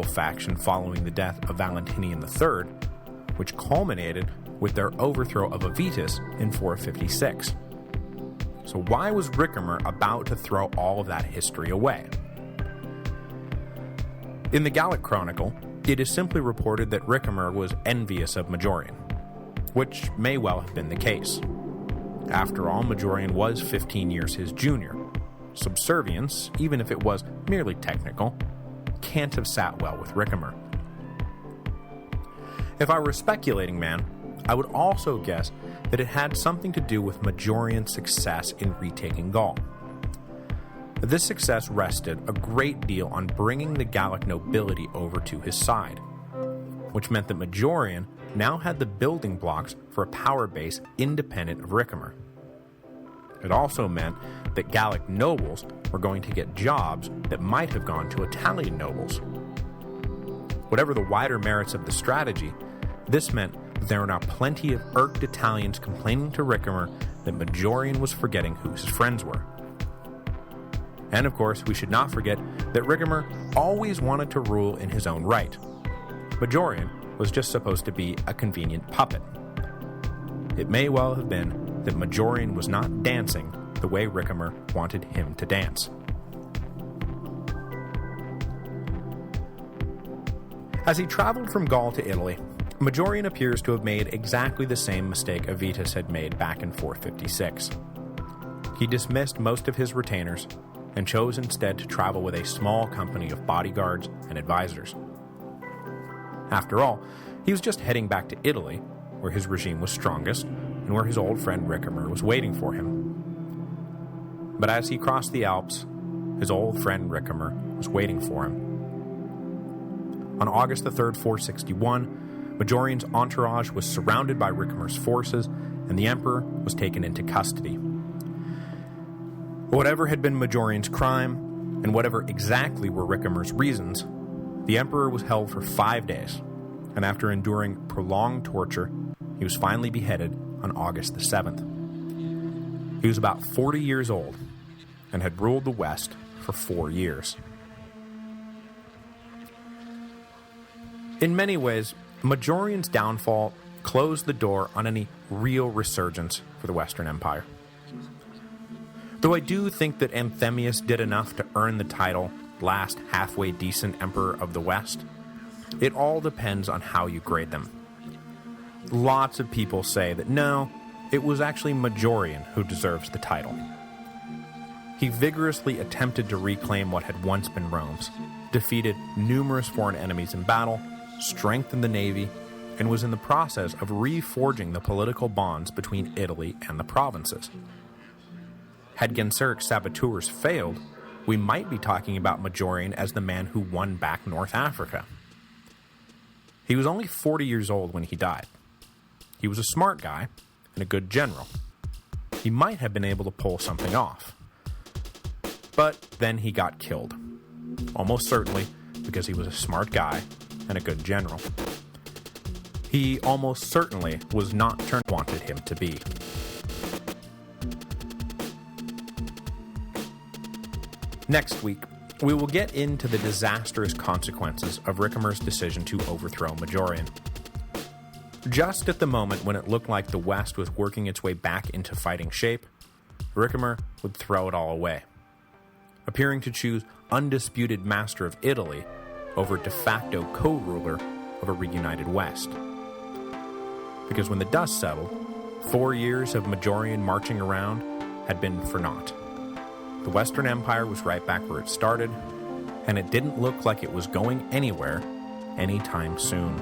faction following the death of Valentinian III, which culminated with their overthrow of Avitus in 456. So why was Ricimer about to throw all of that history away? In the Gallic Chronicle, it is simply reported that Ricimer was envious of Majorian, which may well have been the case. After all, Majorian was 15 years his junior. Subservience, even if it was merely technical, can't have sat well with Ricimer. If I were a speculating man, I would also guess that it had something to do with Majorian's success in retaking Gaul. This success rested a great deal on bringing the Gallic nobility over to his side, which meant that Majorian now had the building blocks for a power base independent of Ricimer. It also meant that Gallic nobles were going to get jobs that might have gone to Italian nobles. Whatever the wider merits of the strategy, this meant that there were now plenty of irked Italians complaining to Ricimer that Majorian was forgetting who his friends were. And of course, we should not forget that Ricimer always wanted to rule in his own right. Majorian was just supposed to be a convenient puppet. It may well have been that Majorian was not dancing the way Ricimer wanted him to dance. As he traveled from Gaul to Italy, Majorian appears to have made exactly the same mistake Avitus had made back in 456. He dismissed most of his retainers and chose instead to travel with a small company of bodyguards and advisors. After all, he was just heading back to Italy, where his regime was strongest, and where his old friend Ricimer was waiting for him. But as he crossed the Alps, his old friend Ricimer was waiting for him. On August the 3rd, 461, Majorian's entourage was surrounded by Ricimer's forces, and the emperor was taken into custody. Whatever had been Majorian's crime, and whatever exactly were Ricimer's reasons, the emperor was held for 5 days, and after enduring prolonged torture, he was finally beheaded on August the 7th. He was about 40 years old, and had ruled the West for 4 years. In many ways, Majorian's downfall closed the door on any real resurgence for the Western Empire. Though I do think that Anthemius did enough to earn the title last halfway decent emperor of the West, it all depends on how you grade them. Lots of people say that no, it was actually Majorian who deserves the title. He vigorously attempted to reclaim what had once been Rome's, defeated numerous foreign enemies in battle, strengthened the navy, and was in the process of reforging the political bonds between Italy and the provinces. Had Genseric saboteurs failed, we might be talking about Majorian as the man who won back North Africa. He was only 40 years old when he died. He was a smart guy and a good general. He might have been able to pull something off. But then he got killed. Almost certainly because he was a smart guy and a good general. He almost certainly was not turned wanted him to be. Next week, we will get into the disastrous consequences of Ricimer's decision to overthrow Majorian. Just at the moment when it looked like the West was working its way back into fighting shape, Ricimer would throw it all away, appearing to choose undisputed master of Italy over de facto co-ruler of a reunited West. Because when the dust settled, 4 years of Majorian marching around had been for naught. The Western Empire was right back where it started, and it didn't look like it was going anywhere anytime soon.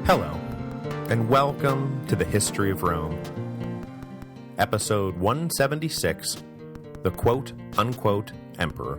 Hello, and welcome to the History of Rome. Episode 176, The Quote-Unquote Emperor.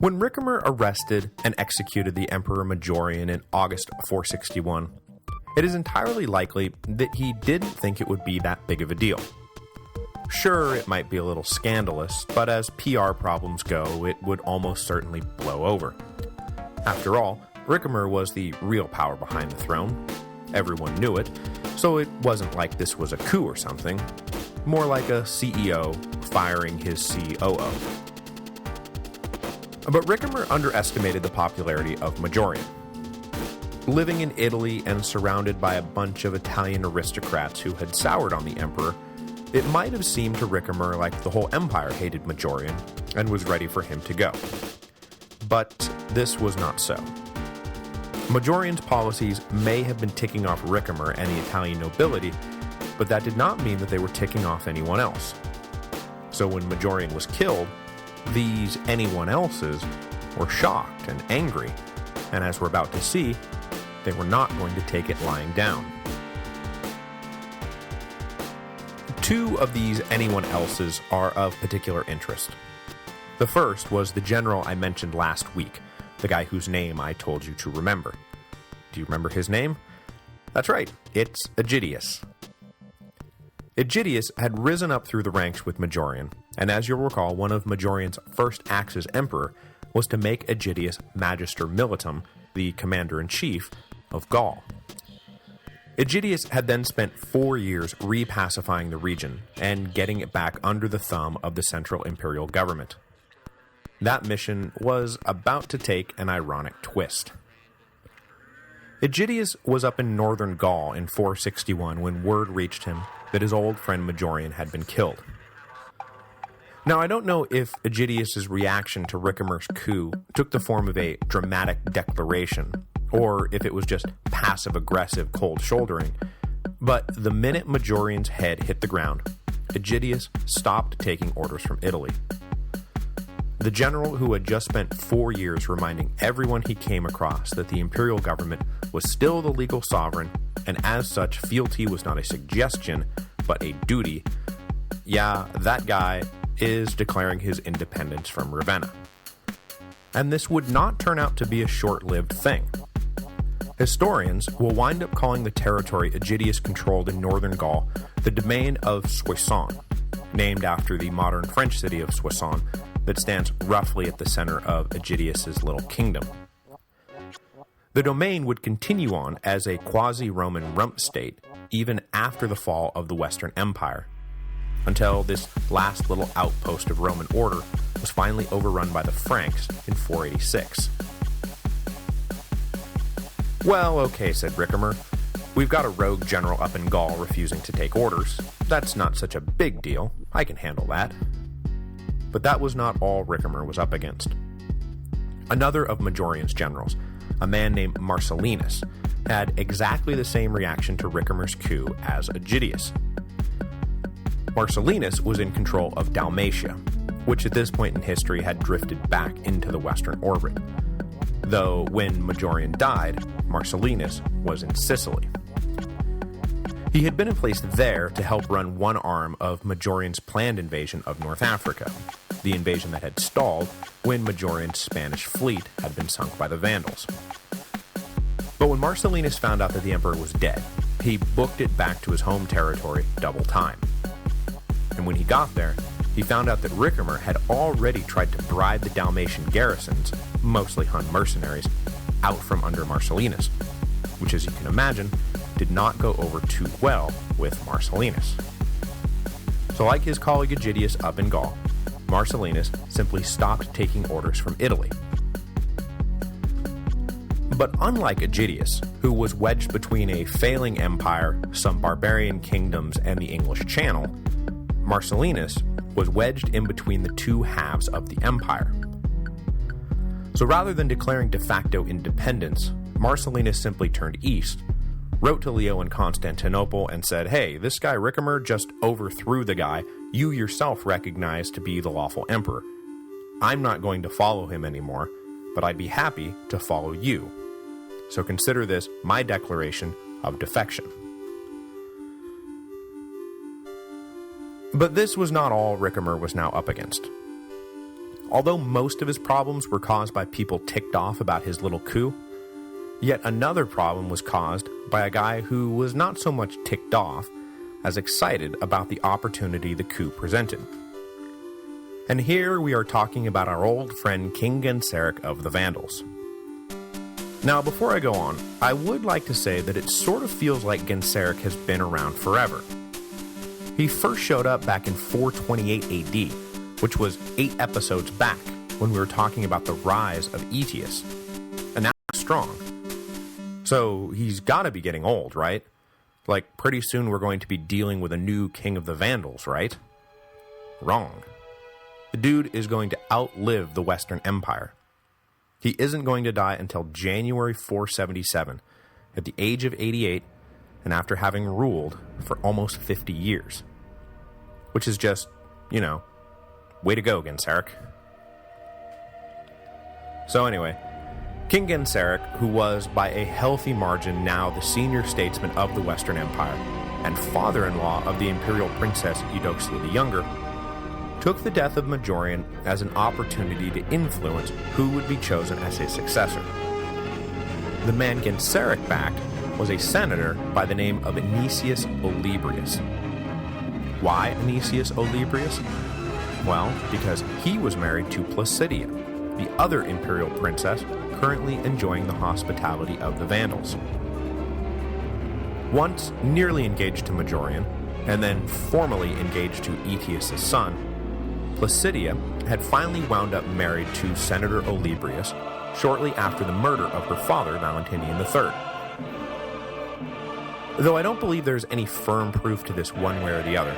When Ricimer arrested and executed the Emperor Majorian in August 461, it is entirely likely that he didn't think it would be that big of a deal. Sure, it might be a little scandalous, but as PR problems go, it would almost certainly blow over. After all, Ricimer was the real power behind the throne. Everyone knew it, so it wasn't like this was a coup or something. More like a CEO firing his COO. But Ricimer underestimated the popularity of Majorian. Living in Italy and surrounded by a bunch of Italian aristocrats who had soured on the emperor, it might have seemed to Ricimer like the whole empire hated Majorian and was ready for him to go. But this was not so. Majorian's policies may have been ticking off Ricimer and the Italian nobility, but that did not mean that they were ticking off anyone else. So when Majorian was killed, these anyone else's were shocked and angry, and as we're about to see, they were not going to take it lying down. Two of these anyone else's are of particular interest. The first was the general I mentioned last week, the guy whose name I told you to remember. Do you remember his name? That's right, it's Aegidius. Aegidius had risen up through the ranks with Majorian, and as you'll recall, one of Majorian's first acts as emperor was to make Aegidius Magister Militum, the commander-in-chief of Gaul. Aegidius had then spent 4 years repacifying the region and getting it back under the thumb of the central imperial government. That mission was about to take an ironic twist. Aegidius was up in northern Gaul in 461 when word reached him that his old friend Majorian had been killed. Now, I don't know if Aegidius's reaction to Ricimer's coup took the form of a dramatic declaration, or if it was just passive-aggressive cold shouldering, but the minute Majorian's head hit the ground, Aegidius stopped taking orders from Italy. The general who had just spent 4 years reminding everyone he came across that the imperial government was still the legal sovereign, and as such fealty was not a suggestion, but a duty, yeah, that guy is declaring his independence from Ravenna. And this would not turn out to be a short-lived thing. Historians will wind up calling the territory Aegidius controlled in northern Gaul the domain of Soissons, named after the modern French city of Soissons that stands roughly at the center of Aegidius's little kingdom. The domain would continue on as a quasi-Roman rump state even after the fall of the Western Empire, until this last little outpost of Roman order was finally overrun by the Franks in 486. Well, okay, said Ricimer. We've got a rogue general up in Gaul refusing to take orders. That's not such a big deal. I can handle that. But that was not all Ricimer was up against. Another of Majorian's generals, a man named Marcellinus, had exactly the same reaction to Ricimer's coup as Aegidius. Marcellinus was in control of Dalmatia, which at this point in history had drifted back into the western orbit, though when Majorian died, Marcellinus was in Sicily. He had been in place there to help run one arm of Majorian's planned invasion of North Africa, the invasion that had stalled when Majorian's Spanish fleet had been sunk by the Vandals. But when Marcellinus found out that the emperor was dead, he booked it back to his home territory double time. And when he got there, he found out that Ricimer had already tried to bribe the Dalmatian garrisons, mostly Hun mercenaries, out from under Marcellinus, which, as you can imagine, did not go over too well with Marcellinus. So like his colleague Aegidius up in Gaul, Marcellinus simply stopped taking orders from Italy. But unlike Aegidius, who was wedged between a failing empire, some barbarian kingdoms, and the English Channel, Marcellinus was wedged in between the two halves of the empire. So rather than declaring de facto independence, Marcellinus simply turned east, wrote to Leo in Constantinople and said, hey, this guy Ricimer just overthrew the guy you yourself recognize to be the lawful emperor. I'm not going to follow him anymore, but I'd be happy to follow you. So consider this my declaration of defection. But this was not all Ricimer was now up against. although most of his problems were caused by people ticked off about his little coup, yet another problem was caused by a guy who was not so much ticked off as excited about the opportunity the coup presented. And here we are talking about our old friend King Genseric of the Vandals. Now, before I go on, I would like to say that it sort of feels like Genseric has been around forever. He first showed up back in 428 AD, which was 8 episodes back when we were talking about the rise of Aetius, and now he's strong. So he's gotta be getting old, right? Like, pretty soon we're going to be dealing with a new king of the Vandals, right? Wrong. The dude is going to outlive the Western Empire. He isn't going to die until January 477, at the age of 88, and after having ruled for almost 50 years. Which is just, you know, way to go, Genseric. So anyway, King Genseric, who was by a healthy margin now the senior statesman of the Western Empire, and father-in-law of the imperial princess Eudoxia the Younger, took the death of Majorian as an opportunity to influence who would be chosen as his successor. The man Genseric backed was a senator by the name of Anicius Olybrius. Why Anicius Olybrius? Well, because he was married to Placidia, the other imperial princess currently enjoying the hospitality of the Vandals. Once nearly engaged to Majorian, and then formally engaged to Aetius' son, Placidia had finally wound up married to Senator Olybrius shortly after the murder of her father, Valentinian III. Though I don't believe there's any firm proof to this one way or the other,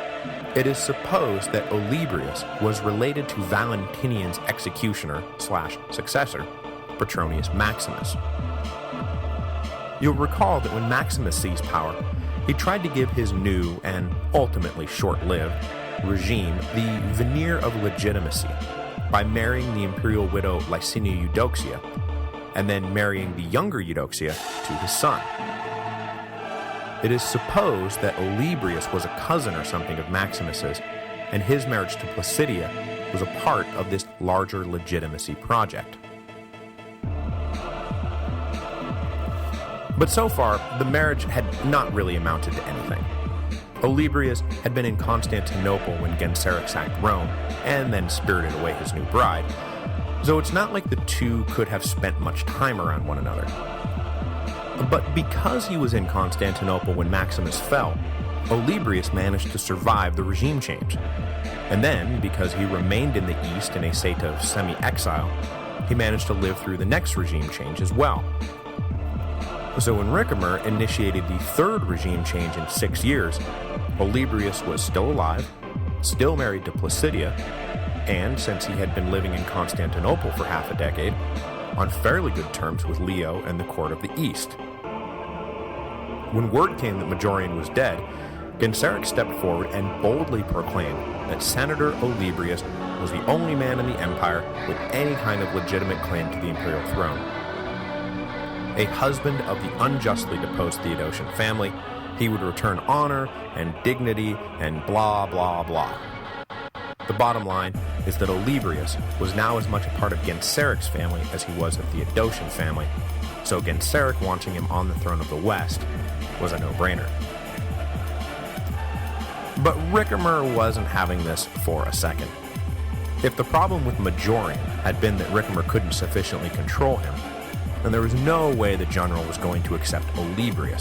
it is supposed that Olybrius was related to Valentinian's executioner/successor, Petronius Maximus. You'll recall that when Maximus seized power, he tried to give his new, and ultimately short-lived, regime the veneer of legitimacy by marrying the imperial widow Licinia Eudoxia, and then marrying the younger Eudoxia to his son. It is supposed that Olybrius was a cousin or something of Maximus's, and his marriage to Placidia was a part of this larger legitimacy project. But so far, the marriage had not really amounted to anything. Olybrius had been in Constantinople when Genseric sacked Rome, and then spirited away his new bride, so it's not like the two could have spent much time around one another. But because he was in Constantinople when Maximus fell, Olybrius managed to survive the regime change. And then, because he remained in the East in a state of semi-exile, he managed to live through the next regime change as well. So when Ricimer initiated the third regime change in 6 years, Olybrius was still alive, still married to Placidia, and since he had been living in Constantinople for half a decade, on fairly good terms with Leo and the court of the East. When word came that Majorian was dead, Genseric stepped forward and boldly proclaimed that Senator Olybrius was the only man in the empire with any kind of legitimate claim to the imperial throne. A husband of the unjustly deposed Theodosian family, he would return honor and dignity and blah blah blah. The bottom line is that Olybrius was now as much a part of Genseric's family as he was of the Theodosian family, so Genseric wanting him on the throne of the West was a no-brainer. But Ricimer wasn't having this for a second. If the problem with Majorian had been that Ricimer couldn't sufficiently control him, then there was no way the general was going to accept Olybrius